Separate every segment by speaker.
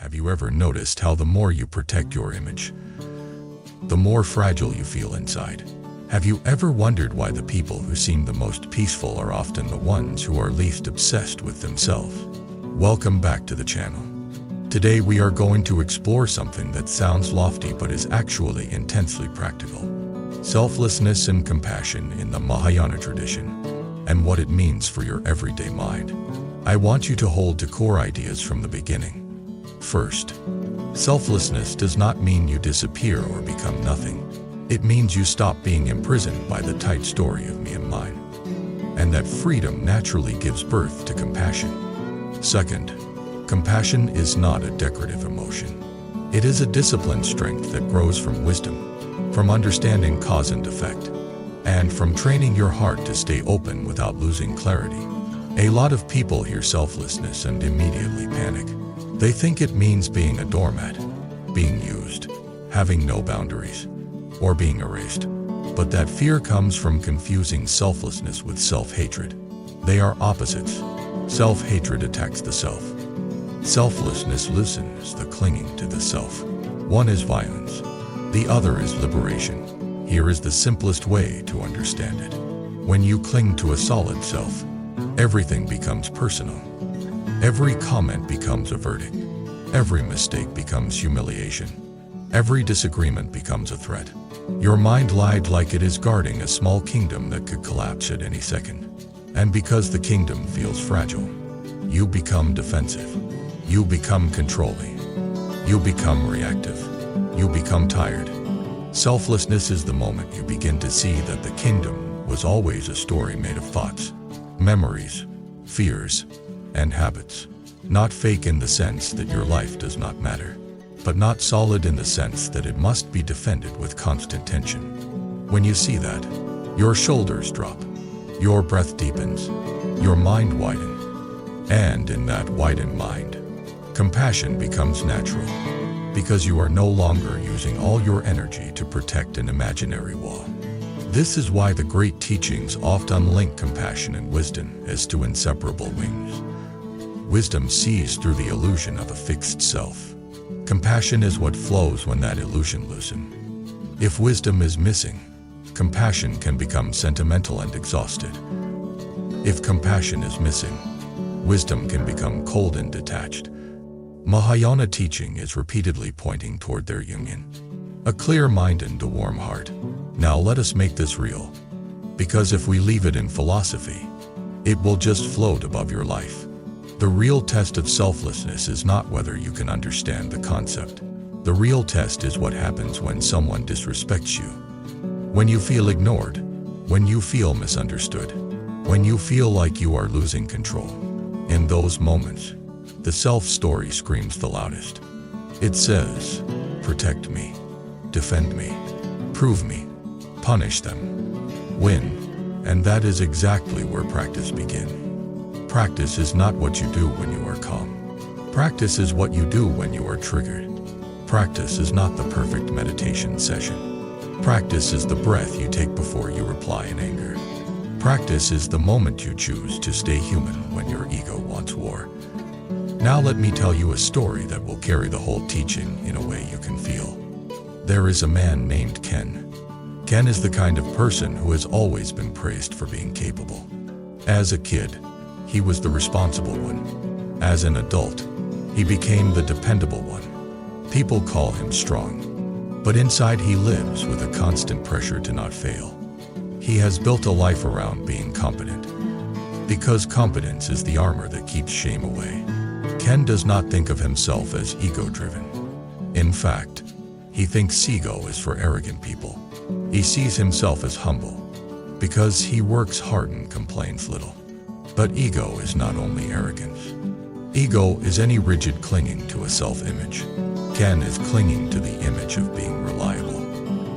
Speaker 1: Have you ever noticed how the more you protect your image, the more fragile you feel inside? Have you ever wondered why the people who seem the most peaceful are often the ones who are least obsessed with themselves? Welcome back to the channel. Today we are going to explore something that sounds lofty but is actually intensely practical. Selflessness and compassion in the Mahayana tradition, and what it means for your everyday mind. I want you to hold to core ideas from the beginning. First, selflessness does not mean you disappear or become nothing. It means you stop being imprisoned by the tight story of me and mine. And that freedom naturally gives birth to compassion. Second, compassion is not a decorative emotion. It is a disciplined strength that grows from wisdom, from understanding cause and effect, and from training your heart to stay open without losing clarity. A lot of people hear selflessness and immediately panic. They think it means being a doormat, being used, having no boundaries, or being erased. But that fear comes from confusing selflessness with self-hatred. They are opposites. Self-hatred attacks the self. Selflessness loosens the clinging to the self. One is violence, the other is liberation. Here is the simplest way to understand it. When you cling to a solid self, everything becomes personal. Every comment becomes a verdict. Every mistake becomes humiliation. Every disagreement becomes a threat. Your mind lied like it is guarding a small kingdom that could collapse at any second. And because the kingdom feels fragile, you become defensive. You become controlling. You become reactive. You become tired. Selflessness is the moment you begin to see that the kingdom was always a story made of thoughts, memories, fears, and habits. Not fake in the sense that your life does not matter, but not solid in the sense that it must be defended with constant tension. When you see that, your shoulders drop, your breath deepens, your mind widens, and in that widened mind, compassion becomes natural, because you are no longer using all your energy to protect an imaginary wall. This is why the great teachings often link compassion and wisdom as two inseparable wings. Wisdom sees through the illusion of a fixed self. Compassion is what flows when that illusion loosens. If wisdom is missing, compassion can become sentimental and exhausted. If compassion is missing, wisdom can become cold and detached. Mahayana teaching is repeatedly pointing toward their union. A clear mind and a warm heart. Now let us make this real. Because if we leave it in philosophy, it will just float above your life. The real test of selflessness is not whether you can understand the concept. The real test is what happens when someone disrespects you. When you feel ignored, when you feel misunderstood, when you feel like you are losing control. In those moments, the self-story screams the loudest. It says, protect me, defend me, prove me, punish them, win. And that is exactly where practice begins. Practice is not what you do when you are calm. Practice is what you do when you are triggered. Practice is not the perfect meditation session. Practice is the breath you take before you reply in anger. Practice is the moment you choose to stay human when your ego wants war. Now let me tell you a story that will carry the whole teaching in a way you can feel. There is a man named Ken. Ken is the kind of person who has always been praised for being capable. As a kid, he was the responsible one. As an adult, he became the dependable one. People call him strong, but inside he lives with a constant pressure to not fail. He has built a life around being competent, because competence is the armor that keeps shame away. Ken does not think of himself as ego-driven. In fact, he thinks ego is for arrogant people. He sees himself as humble, because he works hard and complains little. But ego is not only arrogance. Ego is any rigid clinging to a self-image. Ken is clinging to the image of being reliable.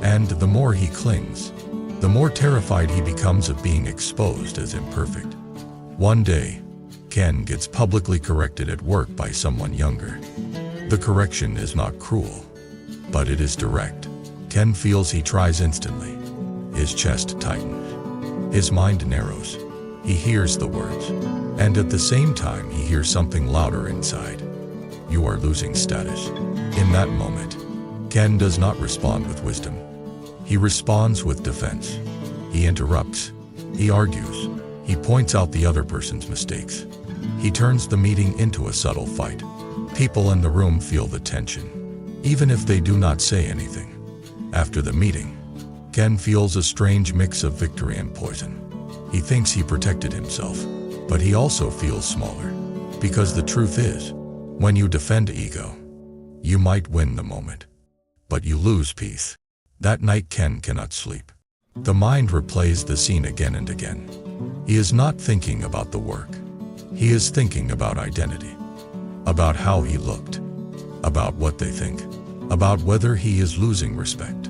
Speaker 1: And the more he clings, the more terrified he becomes of being exposed as imperfect. One day, Ken gets publicly corrected at work by someone younger. The correction is not cruel, but it is direct. Ken feels he tries instantly. His chest tightens. His mind narrows. He hears the words, and at the same time he hears something louder inside. You are losing status. In that moment, Ken does not respond with wisdom. He responds with defense. He interrupts. He argues. He points out the other person's mistakes. He turns the meeting into a subtle fight. People in the room feel the tension, even if they do not say anything. After the meeting, Ken feels a strange mix of victory and poison. He thinks he protected himself, but he also feels smaller. Because the truth is, when you defend ego, you might win the moment, but you lose peace. That night Ken cannot sleep. The mind replays the scene again and again. He is not thinking about the work. He is thinking about identity, about how he looked, about what they think, about whether he is losing respect.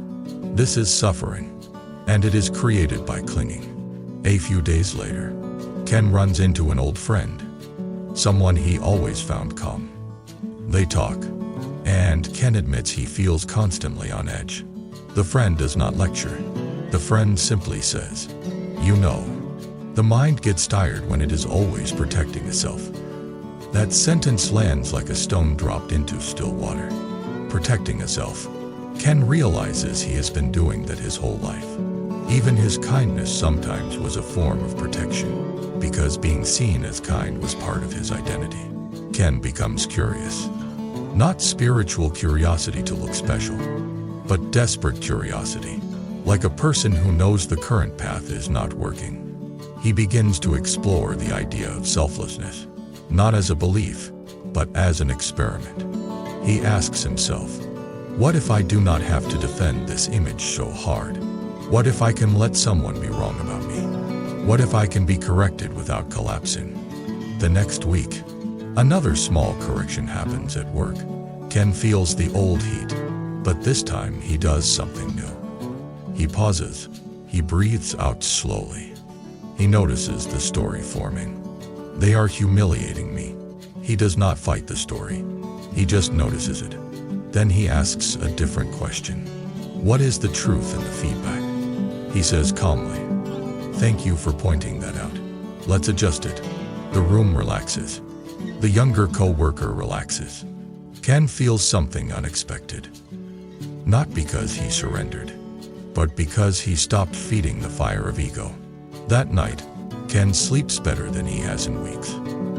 Speaker 1: This is suffering, and it is created by clinging. A few days later, Ken runs into an old friend, someone he always found calm. They talk, and Ken admits he feels constantly on edge. The friend does not lecture. The friend simply says, "You know." The mind gets tired when it is always protecting itself. That sentence lands like a stone dropped into still water. Protecting itself. Ken realizes he has been doing that his whole life. Even his kindness sometimes was a form of protection, because being seen as kind was part of his identity. Ken becomes curious. Not spiritual curiosity to look special, but desperate curiosity. Like a person who knows the current path is not working. He begins to explore the idea of selflessness, not as a belief, but as an experiment. He asks himself, what if I do not have to defend this image so hard? What if I can let someone be wrong about me? What if I can be corrected without collapsing? The next week, another small correction happens at work. Ken feels the old heat, but this time he does something new. He pauses. He breathes out slowly. He notices the story forming. They are humiliating me. He does not fight the story. He just notices it. Then he asks a different question. What is the truth in the feedback? He says calmly, "Thank you for pointing that out. Let's adjust it." The room relaxes. The younger co-worker relaxes. Ken feels something unexpected. Not because he surrendered, but because he stopped feeding the fire of ego. That night, Ken sleeps better than he has in weeks.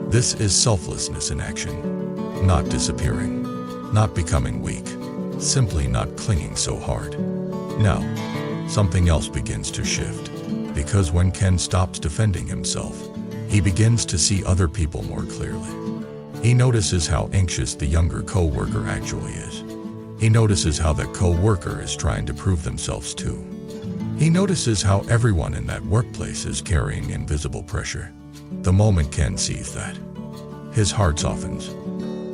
Speaker 1: This is selflessness in action. Not disappearing, not becoming weak, simply not clinging so hard. Now, something else begins to shift. Because when Ken stops defending himself, he begins to see other people more clearly. He notices how anxious the younger co-worker actually is. He notices how that co-worker is trying to prove themselves too. He notices how everyone in that workplace is carrying invisible pressure. The moment Ken sees that, his heart softens.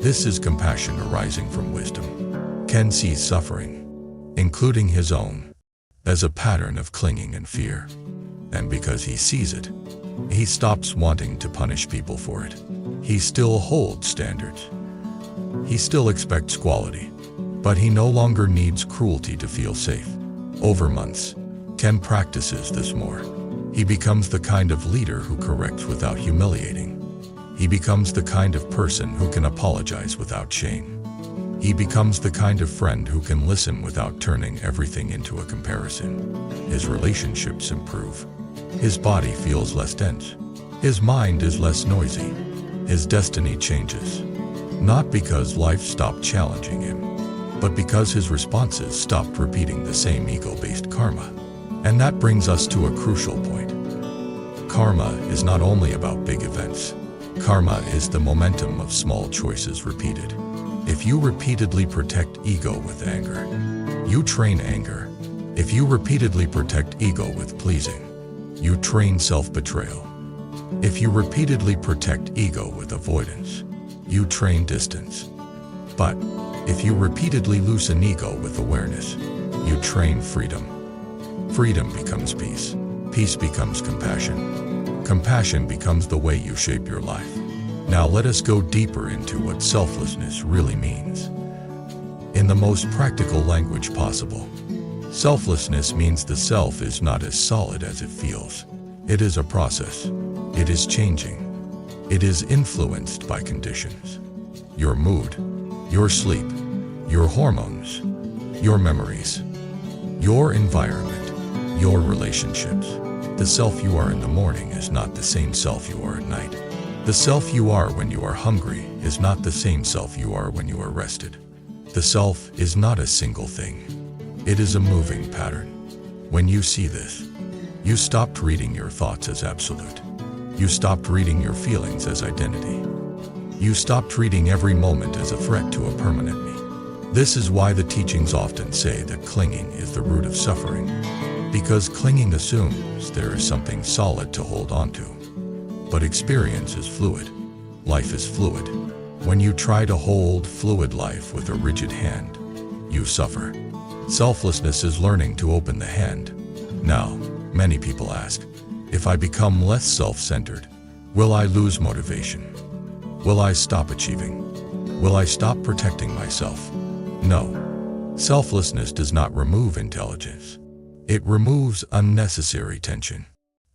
Speaker 1: This is compassion arising from wisdom. Ken sees suffering, including his own, as a pattern of clinging and fear. And because he sees it, he stops wanting to punish people for it. He still holds standards. He still expects quality, but he no longer needs cruelty to feel safe. Over months, Ken practices this more. He becomes the kind of leader who corrects without humiliating. He becomes the kind of person who can apologize without shame. He becomes the kind of friend who can listen without turning everything into a comparison. His relationships improve. His body feels less tense. His mind is less noisy. His destiny changes. Not because life stopped challenging him, but because his responses stopped repeating the same ego-based karma. And that brings us to a crucial point. Karma is not only about big events. Karma is the momentum of small choices repeated. If you repeatedly protect ego with anger, you train anger. If you repeatedly protect ego with pleasing, you train self-betrayal. If you repeatedly protect ego with avoidance, you train distance. But if you repeatedly loosen ego with awareness, you train freedom. Freedom becomes peace. Peace becomes compassion. Compassion becomes the way you shape your life. Now let us go deeper into what selflessness really means. In the most practical language possible, selflessness means the self is not as solid as it feels. It is a process. It is changing. It is influenced by conditions. Your mood, your sleep, your hormones, your memories, your environment, your relationships. The self you are in the morning is not the same self you are at night. The self you are when you are hungry is not the same self you are when you are rested. The self is not a single thing. It is a moving pattern. When you see this, you stopped reading your thoughts as absolute. You stopped reading your feelings as identity. You stopped reading every moment as a threat to a permanent me. This is why the teachings often say that clinging is the root of suffering. Because clinging assumes there is something solid to hold on to. But experience is fluid. Life is fluid. When you try to hold fluid life with a rigid hand, you suffer. Selflessness is learning to open the hand. Now, many people ask, if I become less self-centered, will I lose motivation? Will I stop achieving? Will I stop protecting myself? No. Selflessness does not remove intelligence. It removes unnecessary tension.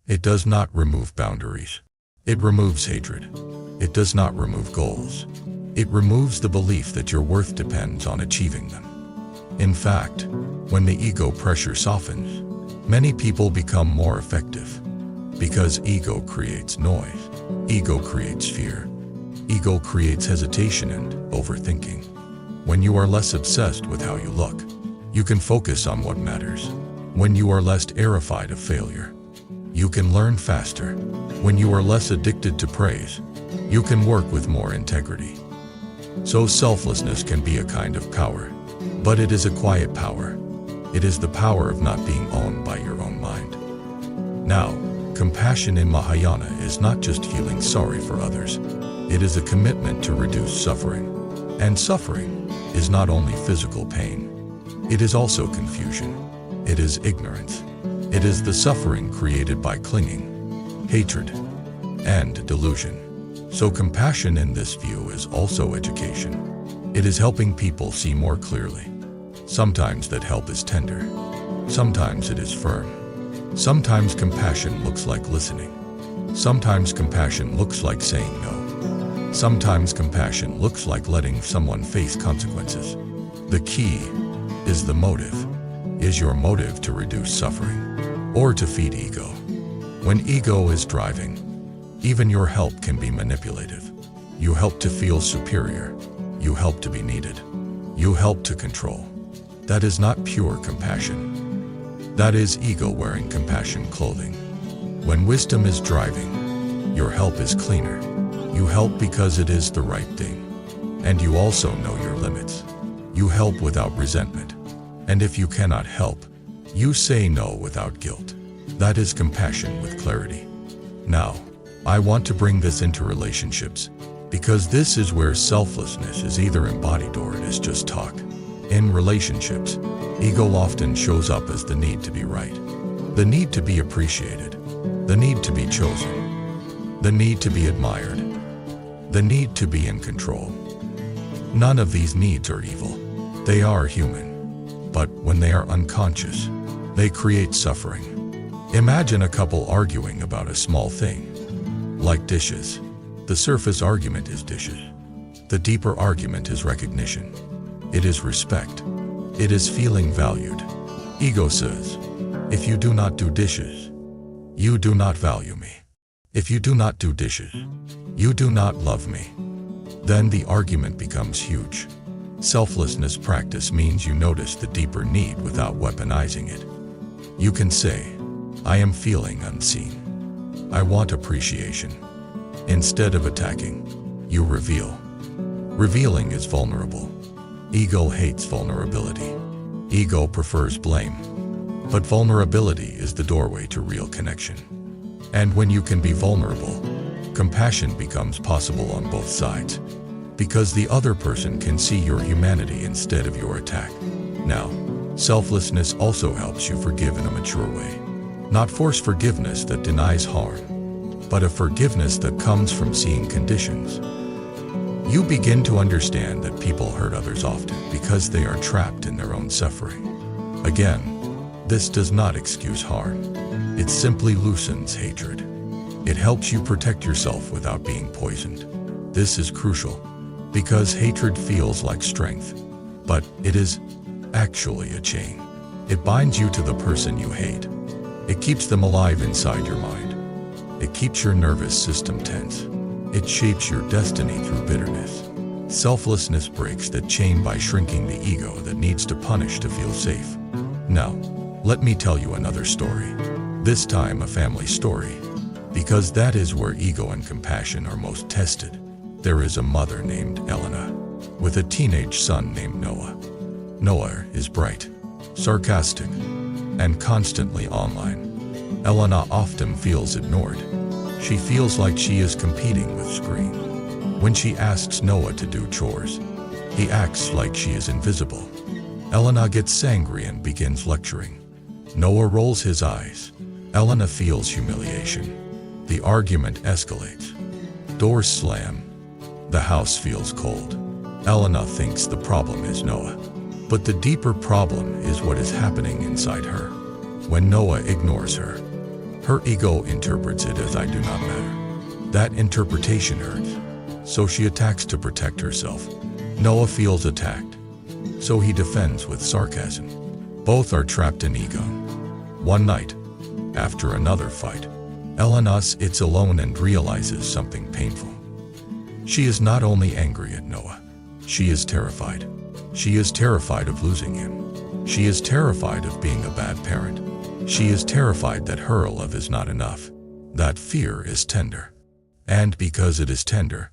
Speaker 1: It does not remove boundaries. It removes hatred. It does not remove goals. It removes the belief that your worth depends on achieving them. In fact, when the ego pressure softens, many people become more effective. Because ego creates noise. Ego creates fear. Ego creates hesitation and overthinking. When you are less obsessed with how you look, you can focus on what matters. When you are less terrified of failure, you can learn faster. When you are less addicted to praise, you can work with more integrity. So selflessness can be a kind of power, but it is a quiet power. It is the power of not being owned by your own mind. Now, compassion in Mahayana is not just feeling sorry for others. It is a commitment to reduce suffering. And suffering is not only physical pain. It is also confusion. It is ignorance. It is the suffering created by clinging, hatred, and delusion. So compassion in this view is also education. It is helping people see more clearly. Sometimes that help is tender. Sometimes it is firm. Sometimes compassion looks like listening. Sometimes compassion looks like saying no. Sometimes compassion looks like letting someone face consequences. The key is the motive. Is your motive to reduce suffering or to feed ego? When ego is driving, even your help can be manipulative. You help to feel superior. You help to be needed. You help to control. That is not pure compassion. That is ego wearing compassion clothing. When wisdom is driving, your help is cleaner. You help because it is the right thing. And you also know your limits. You help without resentment. And if you cannot help, you say no without guilt. That is compassion with clarity. Now, I want to bring this into relationships, because this is where selflessness is either embodied or it is just talk. In relationships, ego often shows up as the need to be right, the need to be appreciated, the need to be chosen, the need to be admired, the need to be in control. None of these needs are evil. They are human. But when they are unconscious, they create suffering. Imagine a couple arguing about a small thing, like dishes. The surface argument is dishes. The deeper argument is recognition. It is respect. It is feeling valued. Ego says, if you do not do dishes, you do not value me. If you do not do dishes, you do not love me. Then the argument becomes huge. Selflessness practice means you notice the deeper need without weaponizing it. You can say, I am feeling unseen. I want appreciation. Instead of attacking, you reveal. Revealing is vulnerable. Ego hates vulnerability. Ego prefers blame. But vulnerability is the doorway to real connection. And when you can be vulnerable, compassion becomes possible on both sides. Because the other person can see your humanity instead of your attack. Now, selflessness also helps you forgive in a mature way. Not forced forgiveness that denies harm, but a forgiveness that comes from seeing conditions. You begin to understand that people hurt others often because they are trapped in their own suffering. Again, this does not excuse harm. It simply loosens hatred. It helps you protect yourself without being poisoned. This is crucial. Because hatred feels like strength, but it is actually a chain. It binds you to the person you hate. It keeps them alive inside your mind. It keeps your nervous system tense. It shapes your destiny through bitterness. Selflessness breaks that chain by shrinking the ego that needs to punish to feel safe. Now, let me tell you another story. This time a family story. Because that is where ego and compassion are most tested. There is a mother named Elena, with a teenage son named Noah. Noah is bright, sarcastic, and constantly online. Elena often feels ignored. She feels like she is competing with screen. When she asks Noah to do chores, he acts like she is invisible. Elena gets angry and begins lecturing. Noah rolls his eyes. Elena feels humiliation. The argument escalates. Doors slam. The house feels cold. Elena thinks the problem is Noah. But the deeper problem is what is happening inside her. When Noah ignores her, her ego interprets it as I do not matter. That interpretation hurts. So she attacks to protect herself. Noah feels attacked. So he defends with sarcasm. Both are trapped in ego. One night, after another fight, Elena sits alone and realizes something painful. She is not only angry at Noah, she is terrified. She is terrified of losing him. She is terrified of being a bad parent. She is terrified that her love is not enough. That fear is tender. And because it is tender,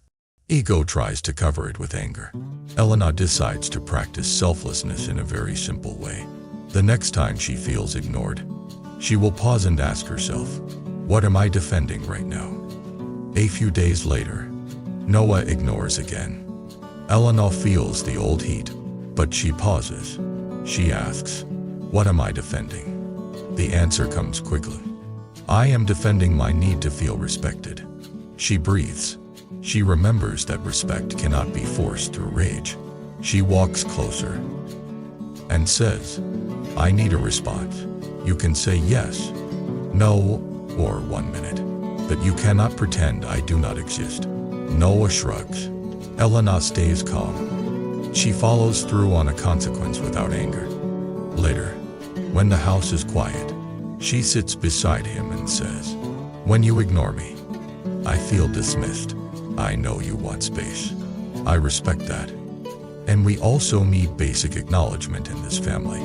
Speaker 1: ego tries to cover it with anger. Elena decides to practice selflessness in a very simple way. The next time she feels ignored, she will pause and ask herself, what am I defending right now? A few days later, Noah ignores again. Elena feels the old heat, but she pauses. She asks, what am I defending? The answer comes quickly. I am defending my need to feel respected. She breathes. She remembers that respect cannot be forced through rage. She walks closer and says, I need a response. You can say yes, no, or 1 minute. But you cannot pretend I do not exist. Noah shrugs. Elena stays calm. She follows through on a consequence without anger. Later, when the house is quiet, she sits beside him and says, when you ignore me, I feel dismissed. I know you want space. I respect that. And we also need basic acknowledgement in this family.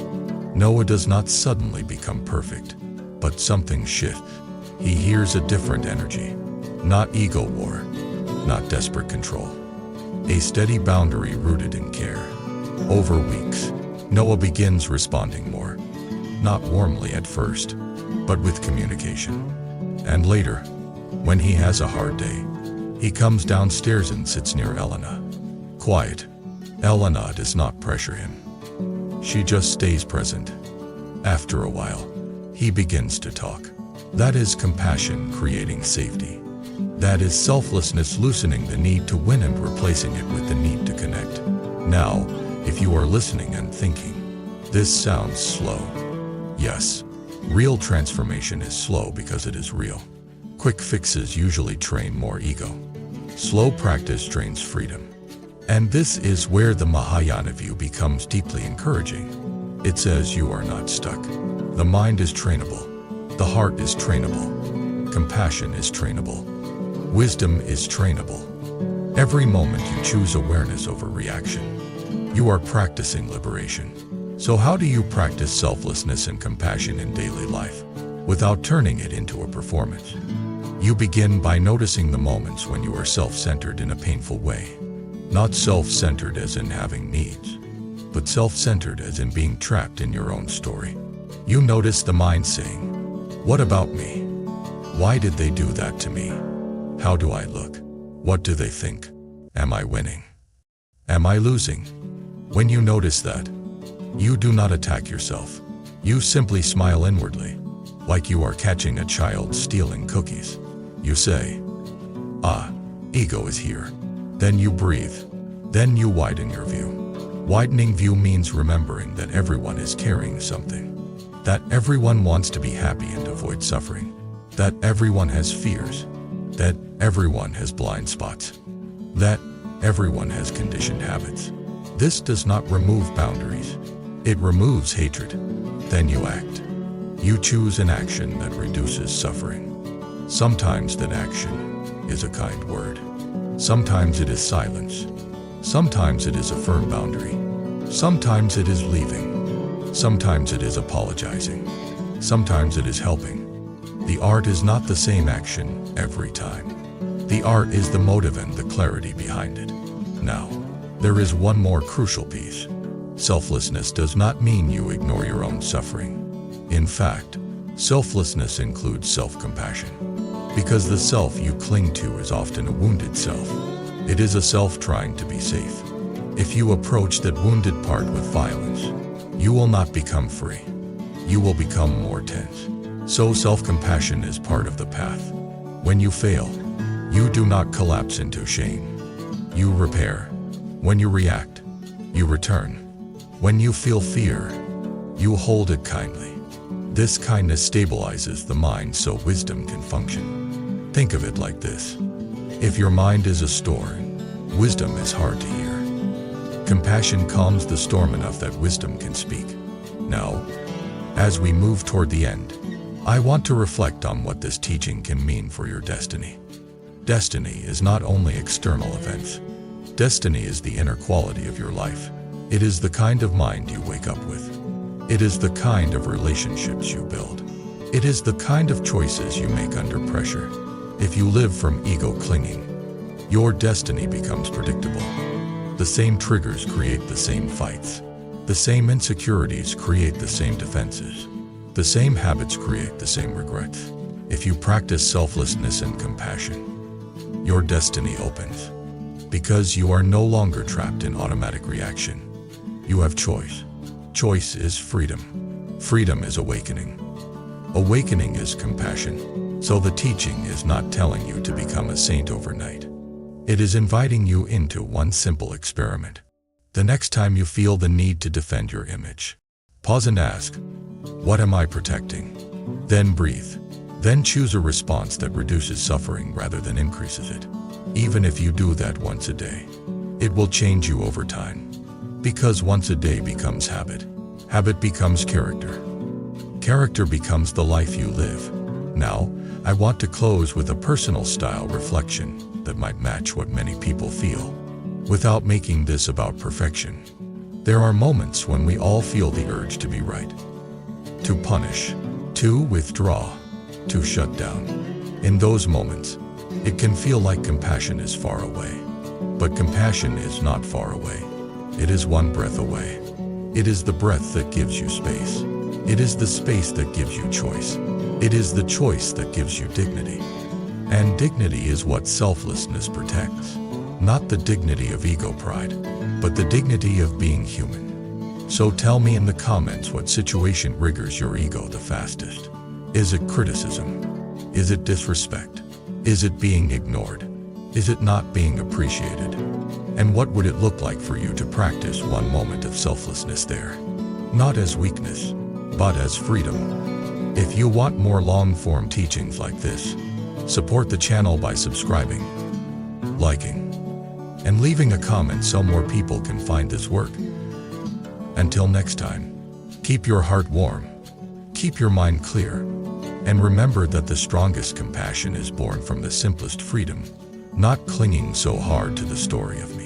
Speaker 1: Noah does not suddenly become perfect, but something shifts. He hears a different energy. Not ego war, not desperate control. A steady boundary rooted in care. Over weeks, Noah begins responding more. Not warmly at first, but with communication. And later, when he has a hard day, he comes downstairs and sits near Elena. Quiet. Elena does not pressure him. She just stays present. After a while, he begins to talk. That is compassion creating safety. That is selflessness loosening the need to win and replacing it with the need to connect. Now, if you are listening and thinking, this sounds slow. Yes, real transformation is slow because it is real. Quick fixes usually train more ego. Slow practice trains freedom. And this is where the Mahayana view becomes deeply encouraging. It says you are not stuck. The mind is trainable. The heart is trainable. Compassion is trainable. Wisdom is trainable. Every moment you choose awareness over reaction, you are practicing liberation. So how do you practice selflessness and compassion in daily life without turning it into a performance? You begin by noticing the moments when you are self-centered in a painful way. Not self-centered as in having needs, but self-centered as in being trapped in your own story. You notice the mind saying, what about me? Why did they do that to me? How do I look? What do they think? Am I winning? Am I losing? When you notice that, you do not attack yourself. You simply smile inwardly, like you are catching a child stealing cookies. You say, ah, ego is here. Then you breathe. Then you widen your view. Widening view means remembering that everyone is carrying something. That everyone wants to be happy and avoid suffering. That everyone has fears. That everyone has blind spots. That Everyone has conditioned habits. This does not remove boundaries. It removes hatred. Then you act. You choose an action that reduces suffering. Sometimes that action is a kind word. Sometimes it is silence. Sometimes it is a firm boundary. Sometimes it is leaving. Sometimes it is apologizing. Sometimes it is helping. The art is not the same action every time. The art is the motive and the clarity behind it. Now, there is one more crucial piece. Selflessness does not mean you ignore your own suffering. In fact, selflessness includes self-compassion. Because the self you cling to is often a wounded self. It is a self trying to be safe. If you approach that wounded part with violence, you will not become free. You will become more tense. So self-compassion is part of the path. When you fail, you do not collapse into shame. You repair. When you react, you return. When you feel fear, you hold it kindly. This kindness stabilizes the mind so wisdom can function. Think of it like this. If your mind is a storm, wisdom is hard to hear. Compassion calms the storm enough that wisdom can speak. Now, as we move toward the end, I want to reflect on what this teaching can mean for your destiny. Destiny is not only external events. Destiny is the inner quality of your life. It is the kind of mind you wake up with. It is the kind of relationships you build. It is the kind of choices you make under pressure. If you live from ego clinging, your destiny becomes predictable. The same triggers create the same fights. The same insecurities create the same defenses. The same habits create the same regrets. If you practice selflessness and compassion, your destiny opens. Because you are no longer trapped in automatic reaction. You have choice. Choice is freedom. Freedom is awakening. Awakening is compassion. So the teaching is not telling you to become a saint overnight. It is inviting you into one simple experiment. The next time you feel the need to defend your image, pause and ask, what am I protecting? Then breathe. Then choose a response that reduces suffering rather than increases it. Even if you do that once a day, it will change you over time. Because once a day becomes habit. Habit becomes character. Character becomes the life you live. Now, I want to close with a personal style reflection that might match what many people feel. Without making this about perfection, there are moments when we all feel the urge to be right. To punish, to withdraw, to shut down. In those moments, it can feel like compassion is far away. But compassion is not far away. It is one breath away. It is the breath that gives you space. It is the space that gives you choice. It is the choice that gives you dignity. And dignity is what selflessness protects. Not the dignity of ego pride, but the dignity of being human. So tell me in the comments what situation triggers your ego the fastest. Is it criticism? Is it disrespect? Is it being ignored? Is it not being appreciated? And what would it look like for you to practice one moment of selflessness there? Not as weakness, but as freedom. If you want more long-form teachings like this, support the channel by subscribing, liking, and leaving a comment so more people can find this work. Until next time, keep your heart warm, keep your mind clear, and remember that the strongest compassion is born from the simplest freedom, not clinging so hard to the story of me.